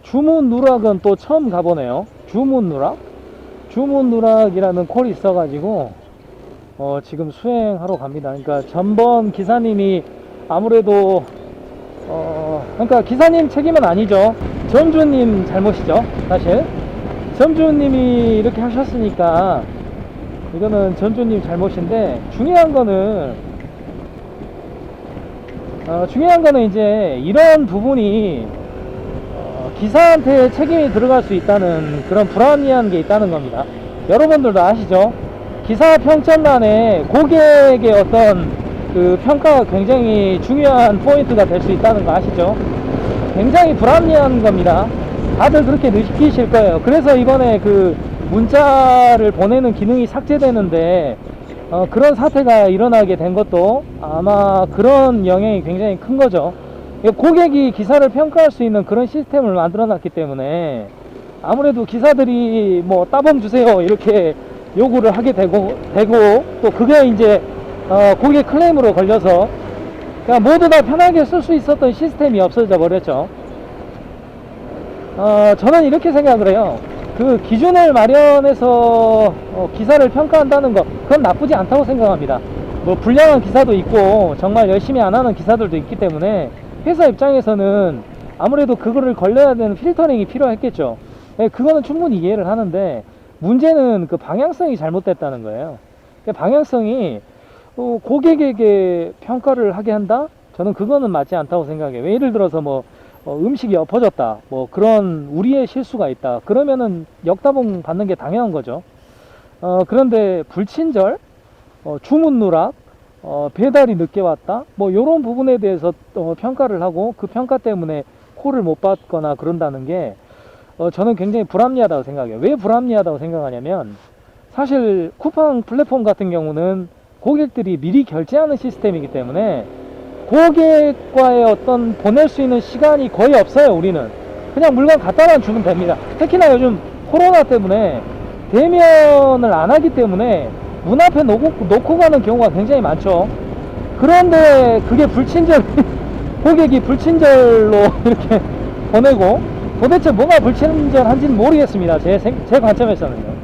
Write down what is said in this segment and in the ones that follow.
주문 누락은 또 처음 가보네요. 주문 누락? 주문 누락이라는 콜이 있어가지고 지금 수행하러 갑니다. 그러니까 전번 기사님이 아무래도 그러니까 기사님 책임은 아니죠. 점주님 잘못이죠. 사실 점주님이 이렇게 하셨으니까 이거는 점주님 잘못인데, 중요한 거는 이제 이런 부분이 기사한테 책임이 들어갈 수 있다는 그런 불합리한 게 있다는 겁니다. 여러분들도 아시죠? 기사 평점란에 고객의 어떤 그 평가가 굉장히 중요한 포인트가 될 수 있다는 거 아시죠? 굉장히 불합리한 겁니다. 다들 그렇게 느끼실 거예요. 그래서 이번에 그 문자를 보내는 기능이 삭제되는데 그런 사태가 일어나게 된 것도 아마 그런 영향이 굉장히 큰 거죠. 고객이 기사를 평가할 수 있는 그런 시스템을 만들어 놨기 때문에 아무래도 기사들이 뭐 따봉 주세요 이렇게 요구를 하게 되고 또 그게 이제 고객 클레임으로 걸려서 그냥 모두 다 편하게 쓸 수 있었던 시스템이 없어져 버렸죠. 저는 이렇게 생각을 해요. 그 기준을 마련해서 기사를 평가한다는 거, 그건 나쁘지 않다고 생각합니다. 뭐 불량한 기사도 있고 정말 열심히 안 하는 기사들도 있기 때문에 회사 입장에서는 아무래도 그거를 걸려야 되는 필터링이 필요했겠죠. 그거는 충분히 이해를 하는데, 문제는 그 방향성이 잘못됐다는 거예요. 방향성이 고객에게 평가를 하게 한다? 저는 그거는 맞지 않다고 생각해요. 예를 들어서 뭐 음식이 엎어졌다, 뭐 그런 우리의 실수가 있다, 그러면은 역다봉 받는 게 당연한 거죠. 그런데 불친절, 주문 누락, 배달이 늦게 왔다, 뭐 요런 부분에 대해서 평가를 하고 그 평가 때문에 콜을 못 받거나 그런다는 게 저는 굉장히 불합리하다고 생각해요. 왜 불합리하다고 생각하냐면, 사실 쿠팡 플랫폼 같은 경우는 고객들이 미리 결제하는 시스템이기 때문에 고객과의 어떤 보낼 수 있는 시간이 거의 없어요. 우리는 그냥 물건 갖다만 주면 됩니다. 특히나 요즘 코로나 때문에 대면을 안 하기 때문에 문 앞에 놓고 가는 경우가 굉장히 많죠. 그런데 그게 불친절 고객이 불친절로 이렇게 보내고, 도대체 뭐가 불친절한지는 모르겠습니다. 제 관점에서는요.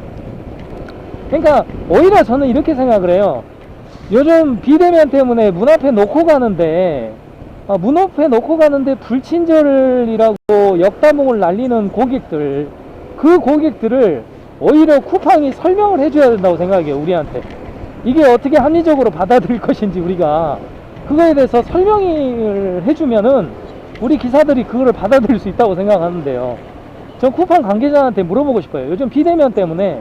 그러니까 오히려 저는 이렇게 생각을 해요. 요즘 비대면 때문에 문 앞에 놓고 가는데 불친절이라고 역다봉을 날리는 고객들, 그 고객들을 오히려 쿠팡이 설명을 해줘야 된다고 생각해요. 우리한테 이게 어떻게 합리적으로 받아들일 것인지 우리가 그거에 대해서 설명을 해주면은 우리 기사들이 그거를 받아들일 수 있다고 생각하는데요. 전 쿠팡 관계자한테 물어보고 싶어요. 요즘 비대면 때문에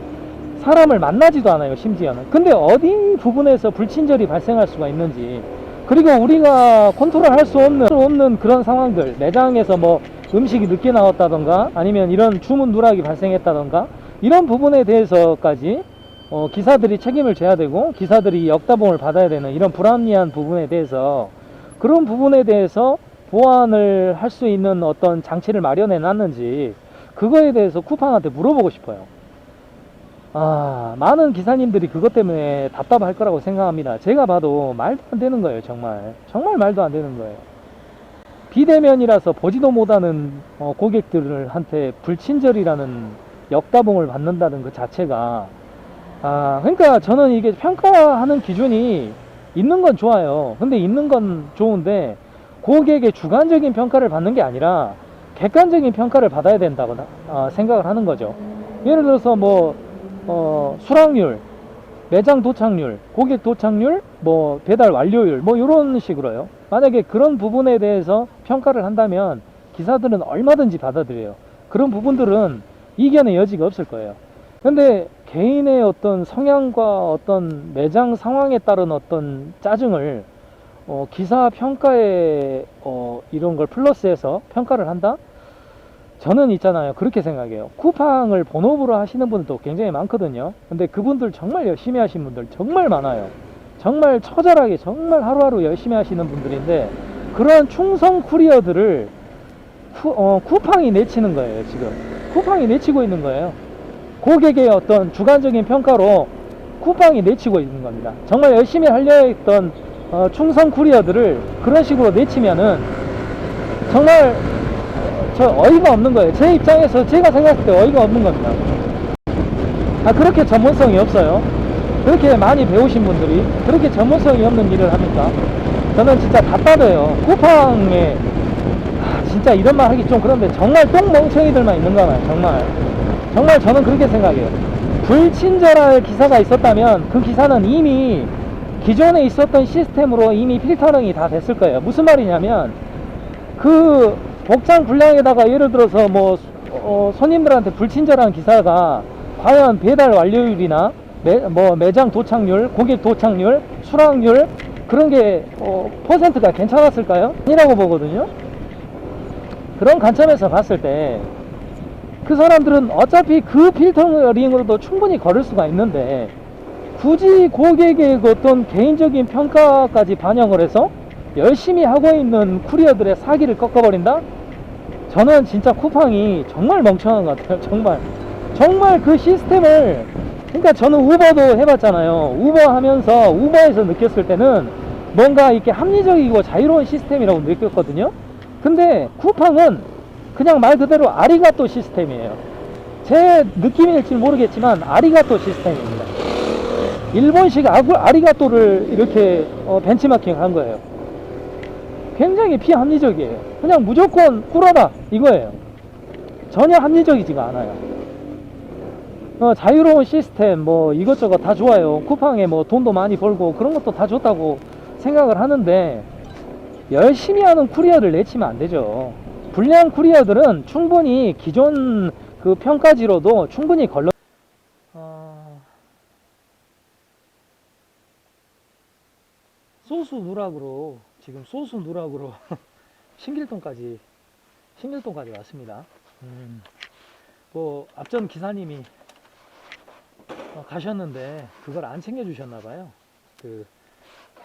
사람을 만나지도 않아요, 심지어는. 근데 어디 부분에서 불친절이 발생할 수가 있는지, 그리고 우리가 컨트롤할 수 없는 그런 상황들, 매장에서 뭐 음식이 늦게 나왔다던가 아니면 이런 주문 누락이 발생했다던가 이런 부분에 대해서까지 기사들이 책임을 져야 되고 기사들이 역다봉을 받아야 되는 이런 불합리한 부분에 대해서, 그런 부분에 대해서 보완을 할 수 있는 어떤 장치를 마련해 놨는지 그거에 대해서 쿠팡한테 물어보고 싶어요. 많은 기사님들이 그것 때문에 답답할 거라고 생각합니다. 제가 봐도 말도 안 되는 거예요. 정말 말도 안 되는 거예요. 비대면이라서 보지도 못하는 고객들한테 불친절이라는 역다봉을 받는다는 그 자체가, 그러니까 저는 이게 평가하는 기준이 있는 건 좋아요. 근데 있는 건 좋은데 고객의 주관적인 평가를 받는 게 아니라 객관적인 평가를 받아야 된다고 생각을 하는 거죠. 예를 들어서 뭐 수락률, 매장 도착률, 고객 도착률, 뭐 배달 완료율, 뭐 이런 식으로요. 만약에 그런 부분에 대해서 평가를 한다면 기사들은 얼마든지 받아들여요. 그런 부분들은 이견의 여지가 없을 거예요. 근데 개인의 어떤 성향과 어떤 매장 상황에 따른 어떤 짜증을 기사 평가에 이런 걸 플러스해서 평가를 한다? 저는 있잖아요, 그렇게 생각해요. 쿠팡을 본업으로 하시는 분들도 굉장히 많거든요. 근데 그분들 정말 열심히 하시는 분들 정말 많아요. 정말 처절하게 정말 하루하루 열심히 하시는 분들인데, 그런 충성 쿠리어들을 쿠팡이 내치는 거예요. 지금 쿠팡이 내치고 있는 거예요. 고객의 어떤 주관적인 평가로 쿠팡이 내치고 있는 겁니다. 정말 열심히 하려 했던 충성 쿠리어들을 그런 식으로 내치면은 정말 저 어이가 없는 거예요. 제 입장에서 제가 생각했을 때 어이가 없는 겁니다. 그렇게 전문성이 없어요. 그렇게 많이 배우신 분들이 그렇게 전문성이 없는 일을 합니까? 저는 진짜 답답해요. 쿠팡에 진짜 이런 말 하기 좀 그런데 정말 똥멍청이들만 있는가 봐요. 정말 저는 그렇게 생각해요. 불친절할 기사가 있었다면 그 기사는 이미 기존에 있었던 시스템으로 이미 필터링이 다 됐을 거예요. 무슨 말이냐면 그 복장 불량에다가 예를 들어서 뭐 손님들한테 불친절한 기사가 과연 배달 완료율이나 매장 도착률, 고객 도착률, 수락률 그런 게 퍼센트가 괜찮았을까요? 아니라고 보거든요. 그런 관점에서 봤을 때 그 사람들은 어차피 그 필터링으로도 충분히 걸을 수가 있는데 굳이 고객의 어떤 개인적인 평가까지 반영을 해서 열심히 하고 있는 쿠리어들의 사기를 꺾어버린다? 저는 진짜 쿠팡이 정말 멍청한 것 같아요. 정말 그 시스템을, 그러니까 저는 우버도 해봤잖아요. 우버 하면서 우버에서 느꼈을 때는 뭔가 이렇게 합리적이고 자유로운 시스템이라고 느꼈거든요. 근데 쿠팡은 그냥 말 그대로 아리가또 시스템이에요. 제 느낌일지 모르겠지만 아리가또 시스템입니다. 일본식 아리가또를 이렇게 벤치마킹 한 거예요. 굉장히 비합리적이에요. 그냥 무조건 꿀어다 이거예요. 전혀 합리적이지가 않아요. 자유로운 시스템 뭐 이것저것 다 좋아요. 쿠팡에 뭐 돈도 많이 벌고 그런 것도 다 좋다고 생각을 하는데 열심히 하는 쿠리어를 내치면 안 되죠. 불량 쿠리어들은 충분히 기존 그 평가지로도 충분히 걸러 소수 누락으로 지금 소수 누락으로 신길동까지 왔습니다. 뭐 앞전 기사님이 가셨는데 그걸 안 챙겨 주셨나 봐요. 그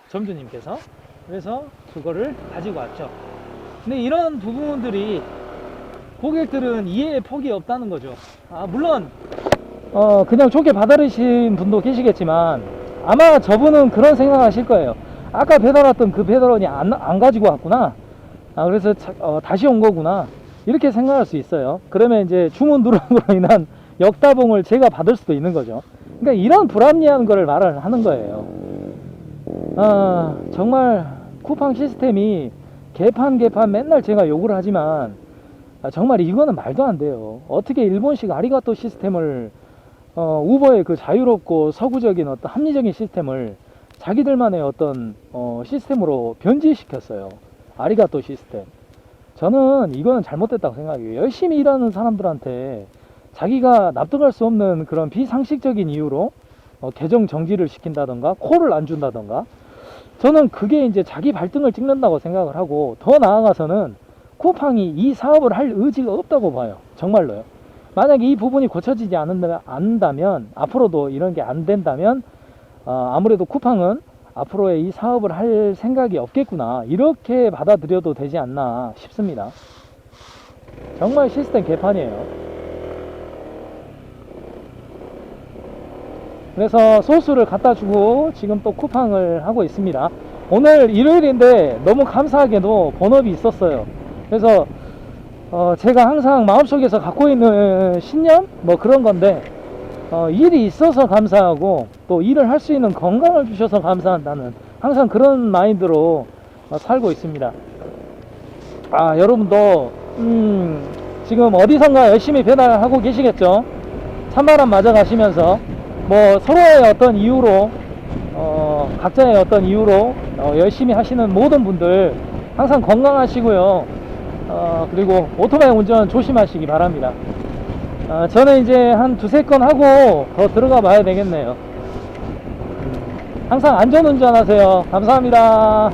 점주님께서. 그래서 그거를 가지고 왔죠. 근데 이런 부분들이 고객들은 이해의 폭이 없다는 거죠. 물론 그냥 좋게 받아들이신 분도 계시겠지만 아마 저분은 그런 생각 하실 거예요. 아까 배달 왔던 그 배달원이 안 가지고 왔구나. 그래서 다시 온 거구나. 이렇게 생각할 수 있어요. 그러면 이제 주문 누락으로 인한 역다봉을 제가 받을 수도 있는 거죠. 그러니까 이런 불합리한 거를 말을 하는 거예요. 정말 쿠팡 시스템이 개판 맨날 제가 욕을 하지만 정말 이거는 말도 안 돼요. 어떻게 일본식 아리가또 시스템을 우버의 그 자유롭고 서구적인 어떤 합리적인 시스템을 자기들만의 어떤 시스템으로 변질시켰어요. 아리가또 시스템. 저는 이거는 잘못됐다고 생각해요. 열심히 일하는 사람들한테 자기가 납득할 수 없는 그런 비상식적인 이유로 계정 정지를 시킨다던가 콜을 안 준다던가 저는 그게 이제 자기 발등을 찍는다고 생각을 하고 더 나아가서는 쿠팡이 이 사업을 할 의지가 없다고 봐요. 정말로요. 만약에 이 부분이 고쳐지지 않는다면 앞으로도 이런 게 안 된다면 아무래도 쿠팡은 앞으로의 이 사업을 할 생각이 없겠구나 이렇게 받아들여도 되지 않나 싶습니다. 정말 시스템 개판이에요. 그래서 소스를 갖다 주고 지금 또 쿠팡을 하고 있습니다. 오늘 일요일인데 너무 감사하게도 본업이 있었어요. 그래서 제가 항상 마음속에서 갖고 있는 신념? 뭐 그런 건데 일이 있어서 감사하고 또 일을 할 수 있는 건강을 주셔서 감사한다는 항상 그런 마인드로 살고 있습니다. 여러분도 지금 어디선가 열심히 배달하고 계시겠죠? 찬바람 맞아 가시면서 뭐 서로의 어떤 이유로 각자의 어떤 이유로 열심히 하시는 모든 분들 항상 건강하시고요. 그리고 오토바이 운전 조심하시기 바랍니다. 저는 이제 한 두세 건 하고 더 들어가 봐야 되겠네요. 항상 안전운전 하세요. 감사합니다.